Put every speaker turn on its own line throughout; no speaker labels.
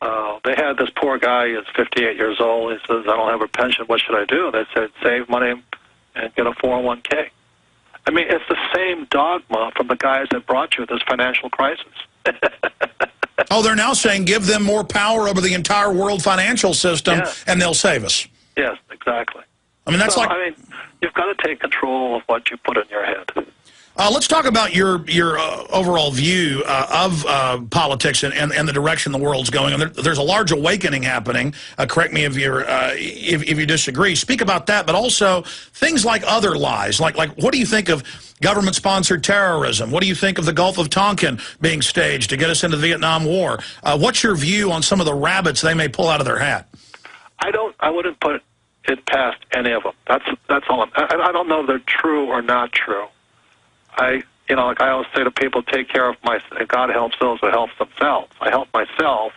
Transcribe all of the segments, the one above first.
They had this poor guy, he's 58 years old. He says, I don't have a pension. What should I do? They said, save money and get a 401k. I mean, it's the same dogma from the guys that brought you this financial crisis.
Oh, they're now saying give them more power over the entire world financial system, and they'll save us.
Yes, exactly.
I mean, that's
I mean, you've got to take control of what you put in your head.
Let's talk about your overall view of politics and the direction the world's going. And there's a large awakening happening. Correct me if you disagree. Speak about that, but also things like other lies. Like what do you think of government-sponsored terrorism? What do you think of the Gulf of Tonkin being staged to get us into the Vietnam War? What's your view on some of the rabbits they may pull out of their hat?
I wouldn't put it past any of them. That's all. I don't know if they're true or not true. Like I always say to people, take care of God helps those who help themselves. I help myself,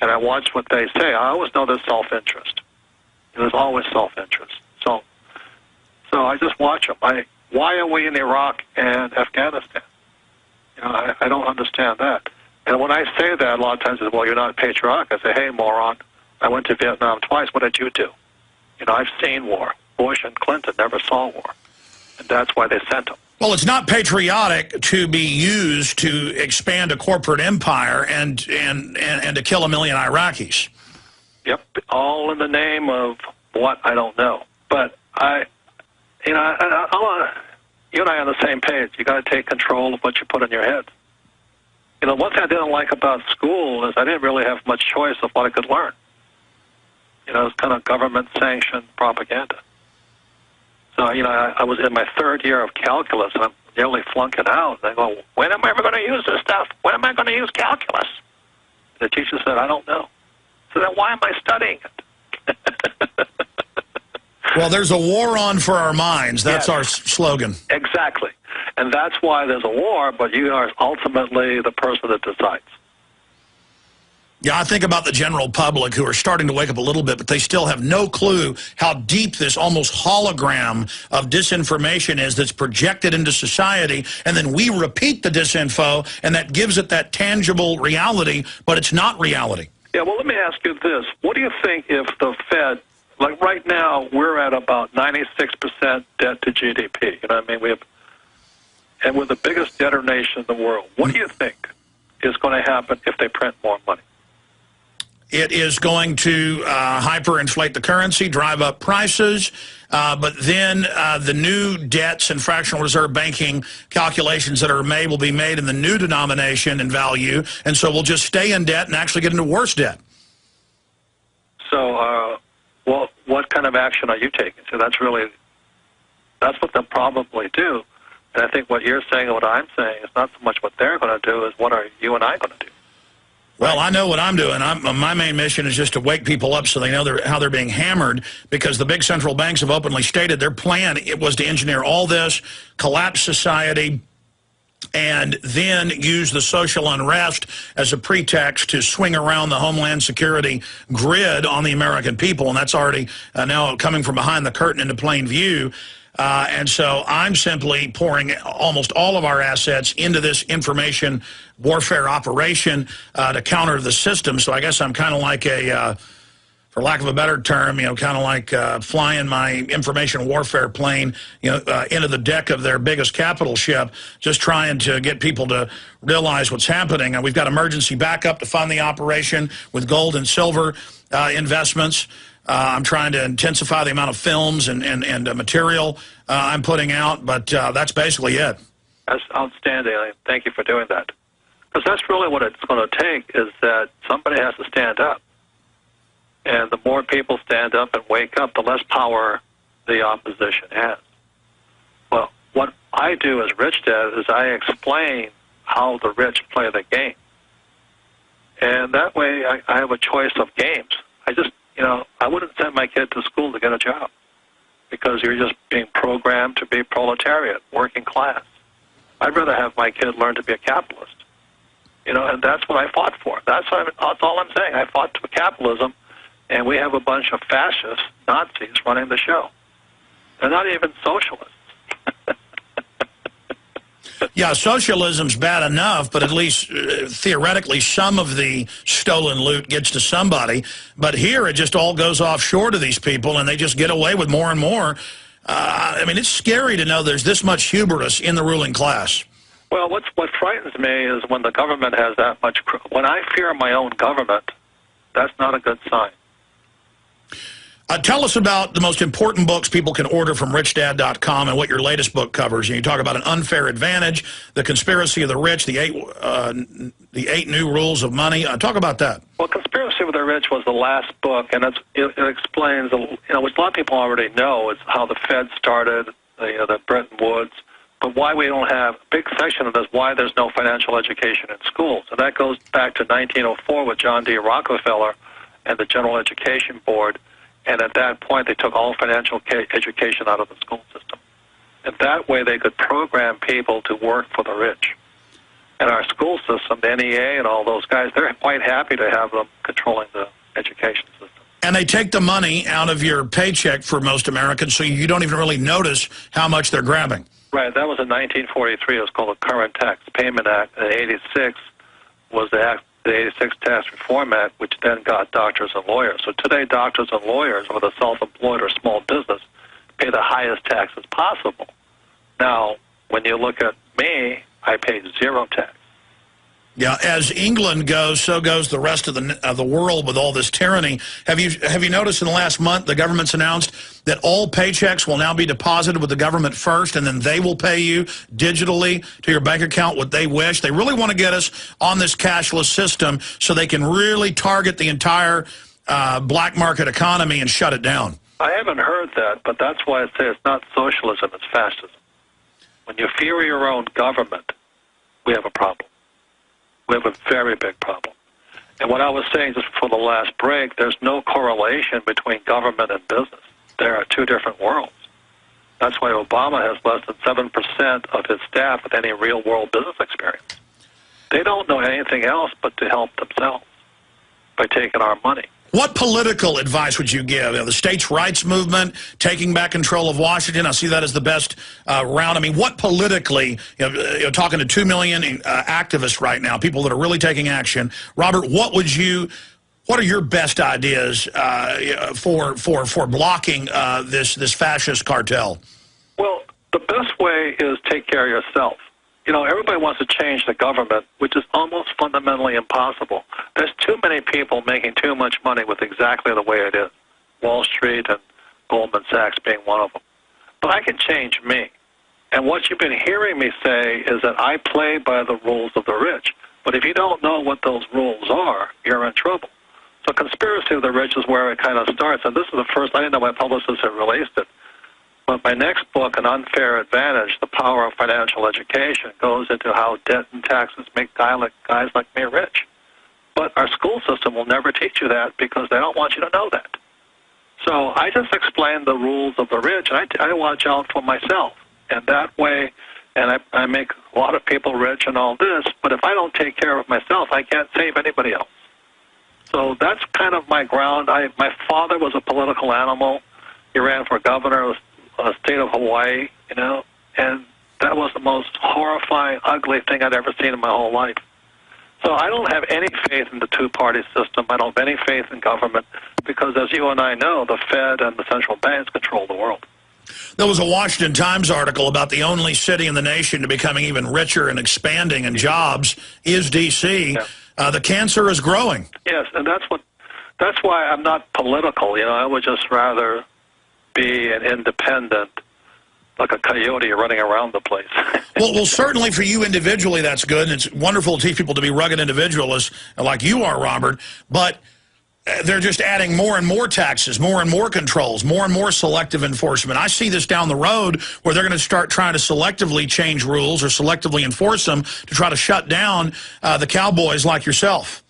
and I watch what they say. I always know there's self-interest. There's always self-interest. So I just watch them. Why are we in Iraq and Afghanistan? I don't understand that. And when I say that, a lot of times it's, well, you're not patriotic. I say, hey, moron, I went to Vietnam twice. What did you do? I've seen war. Bush and Clinton never saw war, and that's why they sent them.
Well, it's not patriotic to be used to expand a corporate empire and to kill 1 million Iraqis.
Yep, all in the name of what I don't know. But you and I are on the same page. You got to take control of what you put in your head. One thing I didn't like about school is I didn't really have much choice of what I could learn. It was kind of government-sanctioned propaganda. So, I was in my 3rd year of calculus, and I'm nearly flunking out. And I go, when am I ever going to use this stuff? When am I going to use calculus? The teacher said, I don't know. So then why am I studying it?
Well, there's a war on for our minds. That's our slogan.
Exactly. And that's why there's a war, but you are ultimately the person that decides.
Yeah, I think about the general public who are starting to wake up a little bit, but they still have no clue how deep this almost hologram of disinformation is that's projected into society, and then we repeat the disinfo, and that gives it that tangible reality, but it's not reality. Yeah, well, let me ask you this. What do you think if the Fed, like right now, we're at about 96% debt to GDP, and we're the biggest debtor nation in the world. What do you think is going to happen if they print more money? It is going to hyperinflate the currency, drive up prices, but then the new debts and fractional reserve banking calculations that are made will be made in the new denomination and value, and so we'll just stay in debt and actually get into worse debt. So, what kind of action are you taking? So that's what they'll probably do, and I think what you're saying and what I'm saying is not so much what they're going to do as what are you and I going to do. Well, I know what I'm doing. My main mission is just to wake people up so they know how they're being hammered, because the big central banks have openly stated their plan was to engineer all this, collapse society, and then use the social unrest as a pretext to swing around the Homeland Security grid on the American people, and that's already now coming from behind the curtain into plain view. And so I'm simply pouring almost all of our assets into this information warfare operation to counter the system. So I guess I'm kind of like for lack of a better term, kind of like flying my information warfare plane, into the deck of their biggest capital ship, just trying to get people to realize what's happening. And we've got emergency backup to fund the operation with gold and silver investments. I'm trying to intensify the amount of films and material I'm putting out, but that's basically it. That's outstanding. Thank you for doing that. Because that's really what it's going to take, is that somebody has to stand up. And the more people stand up and wake up, the less power the opposition has. Well, what I do as Rich Dad is I explain how the rich play the game. And that way I have a choice of games. I wouldn't send my kid to school to get a job, because you're just being programmed to be proletariat, working class. I'd rather have my kid learn to be a capitalist. And that's what I fought for. That's all I'm saying. I fought for capitalism, and we have a bunch of fascist Nazis running the show. They're not even socialists.
Yeah, socialism's bad enough, but at least theoretically some of the stolen loot gets to somebody. But here it just all goes offshore to these people, and they just get away with more and more. I mean, it's scary to know there's this much hubris in the ruling class.
Well, what frightens me is when the government has that much. When I fear my own government, that's not a good sign.
Tell us about the most important books people can order from richdad.com and what your latest book covers. You talk about an unfair advantage, the conspiracy of the rich, the eight new rules of money. Talk about that.
Well, Conspiracy of the Rich was the last book, and it explains, which a lot of people already know, is how the Fed started, the Bretton Woods, but why we don't have a big section of this, why there's no financial education in schools. And that goes back to 1904 with John D. Rockefeller and the General Education Board. And at that point, they took all financial education out of the school system. And that way, they could program people to work for the rich. And our school system, the NEA and all those guys, they're quite happy to have them controlling the education system.
And they take the money out of your paycheck for most Americans, so you don't even really notice how much they're grabbing.
Right. That was in 1943. It was called the Current Tax Payment Act. And 86 was the 86 Tax Reform Act, which then got doctors and lawyers. So today, doctors and lawyers, whether self-employed or small business, pay the highest taxes possible. Now, when you look at me, I pay zero tax.
Yeah, as England goes, so goes the rest of the world with all this tyranny. Have you noticed in the last month the government's announced that all paychecks will now be deposited with the government first, and then they will pay you digitally to your bank account what they wish? They really want to get us on this cashless system so they can really target the entire black market economy and shut it down.
I haven't heard that, but that's why I say it's not socialism, it's fascism. When you fear your own government, we have a problem. We have a very big problem. And what I was saying just before the last break, there's no correlation between government and business. There are two different worlds. That's why Obama has less than 7% of his staff with any real-world business experience. They don't know anything else but to help themselves by taking our money.
What political advice would you give? The states' rights movement, taking back control of Washington, I see that as the best round. I mean, what politically, you're talking to 2 million activists right now, people that are really taking action. Robert, what are your best ideas for blocking this fascist cartel?
Well, the best way is take care of yourself. Everybody wants to change the government, which is almost fundamentally impossible. There's too many people making too much money with exactly the way it is. Wall Street and Goldman Sachs being one of them. But I can change me. And what you've been hearing me say is that I play by the rules of the rich. But if you don't know what those rules are, you're in trouble. So Conspiracy of the Rich is where it kind of starts. And this is the first, I didn't know my publicist had released it. But my next book, An Unfair Advantage, The Power of Financial Education, goes into how debt and taxes make guys like me rich. But our school system will never teach you that because they don't want you to know that. So I just explain the rules of the rich, and I watch out for myself. And that way, and I make a lot of people rich and all this, but if I don't take care of myself, I can't save anybody else. So that's kind of my ground. My father was a political animal. He ran for governor of the state of Hawaii, and that was the most horrifying, ugly thing I'd ever seen in my whole life. So I don't have any faith in the two-party system. I don't have any faith in government because, as you and I know, the Fed and the central banks control the world.
There was a Washington Times article about the only city in the nation to becoming even richer and expanding in jobs is D.C. Yeah. The cancer is growing.
Yes, and that's why I'm not political. I would just rather be an independent, like a coyote running around the place.
well, certainly for you individually, that's good. And it's wonderful to teach people to be rugged individualists like you are, Robert. But they're just adding more and more taxes, more and more controls, more and more selective enforcement. I see this down the road where they're going to start trying to selectively change rules or selectively enforce them to try to shut down the cowboys like yourself.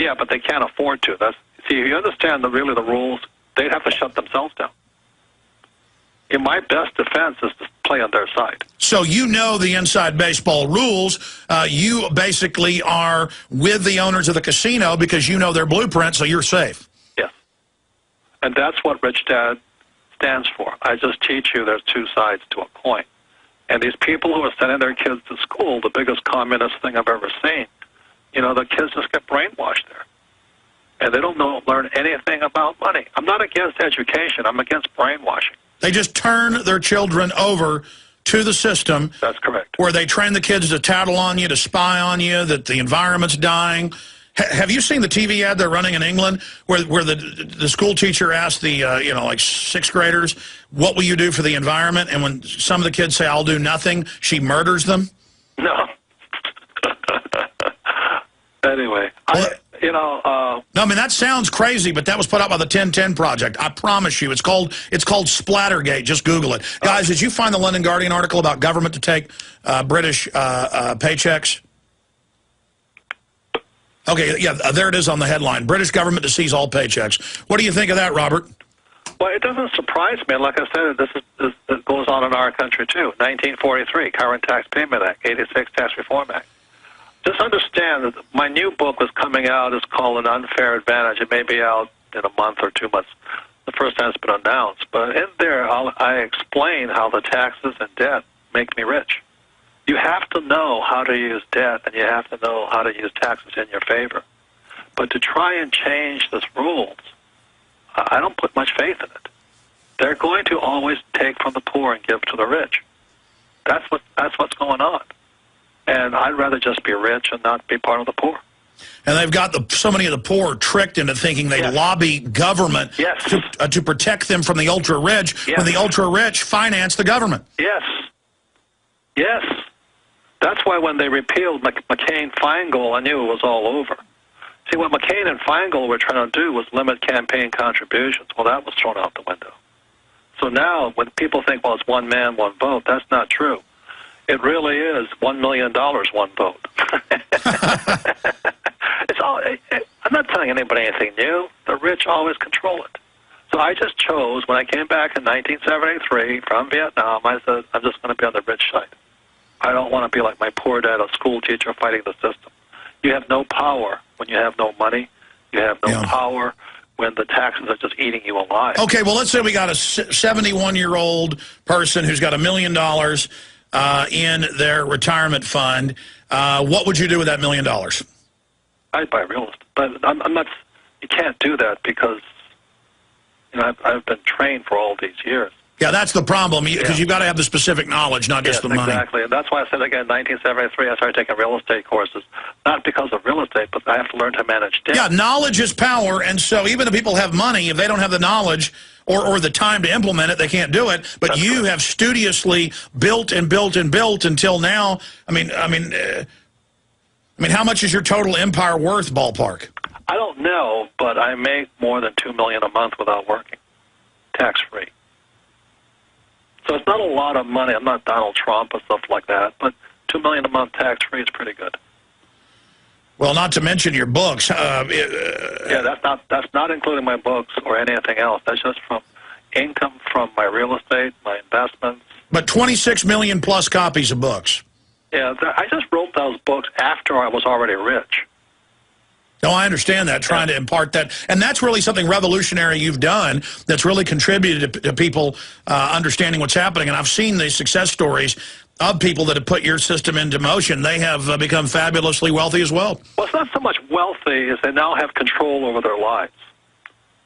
Yeah, but they can't afford to. See, if you understand the rules, they'd have to shut themselves down. In my best defense is to play on their side.
So you know the inside baseball rules. You basically are with the owners of the casino because you know their blueprint, so you're safe.
Yes. And that's what Rich Dad stands for. I just teach you there's two sides to a coin. And these people who are sending their kids to school, the biggest communist thing I've ever seen, the kids just get brainwashed there. And they don't learn anything about money. I'm not against education. I'm against brainwashing.
They just turn their children over to the system.
That's correct.
Where they train the kids to tattle on you, to spy on you, that the environment's dying. Have you seen the TV ad they're running in England where the school teacher asked the, like sixth graders, what will you do for the environment? And when some of the kids say, I'll do nothing, she murders them?
No. Anyway,
no, I mean, that sounds crazy, but that was put out by the 1010 Project. I promise you. It's called Splattergate. Just Google it. Guys, did you find the London Guardian article about government to take British paychecks? Okay, yeah, there it is on the headline. British government to seize all paychecks. What do you think of that, Robert?
Well, it doesn't surprise me. Like I said, this goes on in our country, too. 1943, Current Tax Payment Act, 86, Tax Reform Act. Just understand that my new book was coming out. It's called An Unfair Advantage. It may be out in a month or 2 months. The first time it's been announced. But in there, I explain how the taxes and debt make me rich. You have to know how to use debt, and you have to know how to use taxes in your favor. But to try and change these rules, I don't put much faith in it. They're going to always take from the poor and give to the rich. That's what's going on. And I'd rather just be rich and not be part of the poor.
And they've got so many of the poor tricked into thinking they lobby government to protect them from the ultra-rich when the ultra-rich finance the government.
Yes. Yes. That's why when they repealed McCain-Feingold, I knew it was all over. See, what McCain and Feingold were trying to do was limit campaign contributions. Well, that was thrown out the window. So now when people think, well, it's one man, one vote, that's not true. It really is $1 million, one vote. I'm not telling anybody anything new. The rich always control it. So I just chose, when I came back in 1973 from Vietnam, I said, I'm just going to be on the rich side. I don't want to be like my poor dad, a school teacher fighting the system. You have no power when you have no money. You have no power when the taxes are just eating you alive.
Okay, well, let's say we got a 71-year-old person who's got $1 million in their retirement fund. What would you do with that $1 million?
I'd buy real estate. But I'm not. You can't do that because I've been trained for all these years.
Yeah, that's the problem, because you've got to have the specific knowledge, not just the money.
Exactly, and that's why I said, again, in 1973, I started taking real estate courses, not because of real estate, but I have to learn to manage debt.
Yeah, knowledge is power, and so even if people have money, if they don't have the knowledge or the time to implement it, they can't do it. But that's you have studiously built and built and built until now. I mean, how much is your total empire worth, ballpark?
I don't know, but I make more than $2 million a month without working, tax-free. So it's not a lot of money. I'm not Donald Trump and stuff like that, but $2 million a month tax-free is pretty good.
Well, not to mention your books.
Yeah, that's not including my books or anything else. That's just from income from my real estate, my investments.
But 26 million plus copies of books.
Yeah, I just wrote those books after I was already rich.
No, I understand that, trying to impart that. And that's really something revolutionary you've done that's really contributed to people understanding what's happening. And I've seen the success stories of people that have put your system into motion. They have become fabulously wealthy as well.
Well, it's not so much wealthy as they now have control over their lives.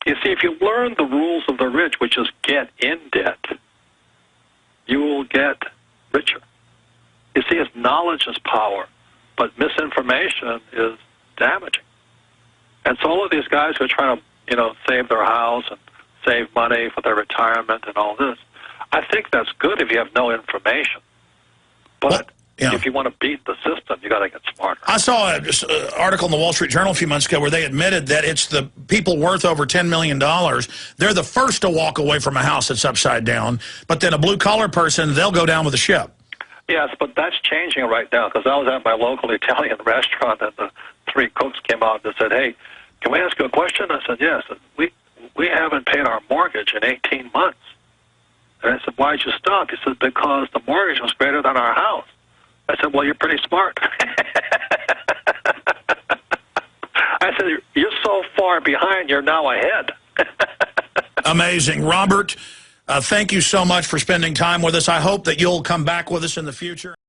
You see, if you learn the rules of the rich, which is get in debt, you will get richer. You see, it's knowledge is power, but misinformation is damaging. And so all of these guys who are trying to, save their house and save money for their retirement and all this, I think that's good if you have no information. But if you want to beat the system, you got to get smarter.
I saw an article in the Wall Street Journal a few months ago where they admitted that it's the people worth over $10 million. They're the first to walk away from a house that's upside down. But then a blue-collar person, they'll go down with the ship.
Yes, but that's changing right now, because I was at my local Italian restaurant and the three cooks came out and said, hey, can we ask you a question? I said, yes. We haven't paid our mortgage in 18 months. And I said, why'd you stop? He said, because the mortgage was greater than our house. I said, well, you're pretty smart. I said, you're so far behind, you're now ahead.
Amazing. Robert, Thank you so much for spending time with us. I hope that you'll come back with us in the future.